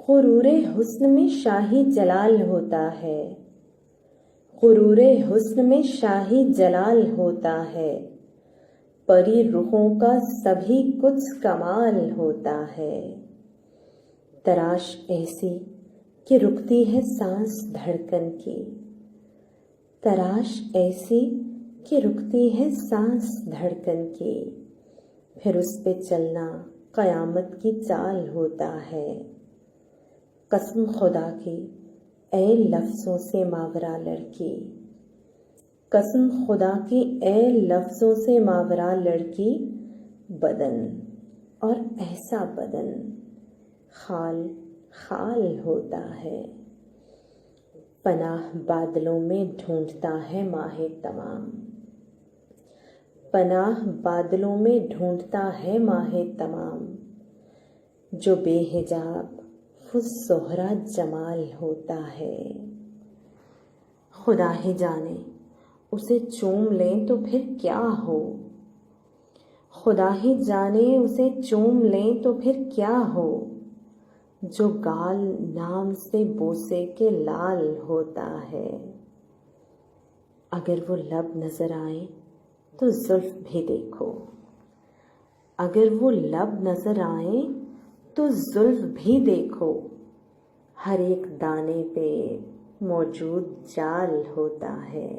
गुरूरे हुस्न में शाही जलाल होता है, गुरूरे हुस्न में शाही जलाल होता है। परी रुखों का सभी कुछ कमाल होता है। तराश ऐसी कि रुकती है सांस धड़कन की, तराश ऐसी कि रुकती है सांस धड़कन की। फिर उस पे चलना कयामत की चाल होता है। कसम खुदा की ऐ लफ्ज़ों से मावरा लड़की, कसम खुदा की ऐ लफ्ज़ों से मावरा लड़की। बदन और ऐसा बदन खाल खाल होता है। पनाह बादलों में ढूंढता है माहे तमाम, पनाह बादलों में ढूंढता है माहे तमाम। जो बेहिजाब वो सोहरा जमाल होता है। खुदा ही जाने उसे चूम लें तो फिर क्या हो, खुदा ही जाने उसे चूम लें तो फिर क्या हो। जो गाल नाम से बोसे के लाल होता है। अगर वो लब नजर आए तो जुल्फ भी देखो, अगर वो लब नजर आए तो जुल्फ भी देखो। हर एक दाने पे मौजूद जाल होता है।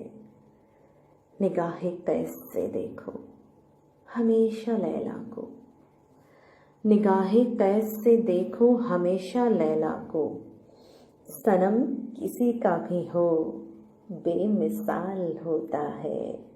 निगाहे कैस से देखो हमेशा लैला को, निगाहे कैस से देखो हमेशा लैला को। सनम किसी का भी हो बेमिसाल होता है।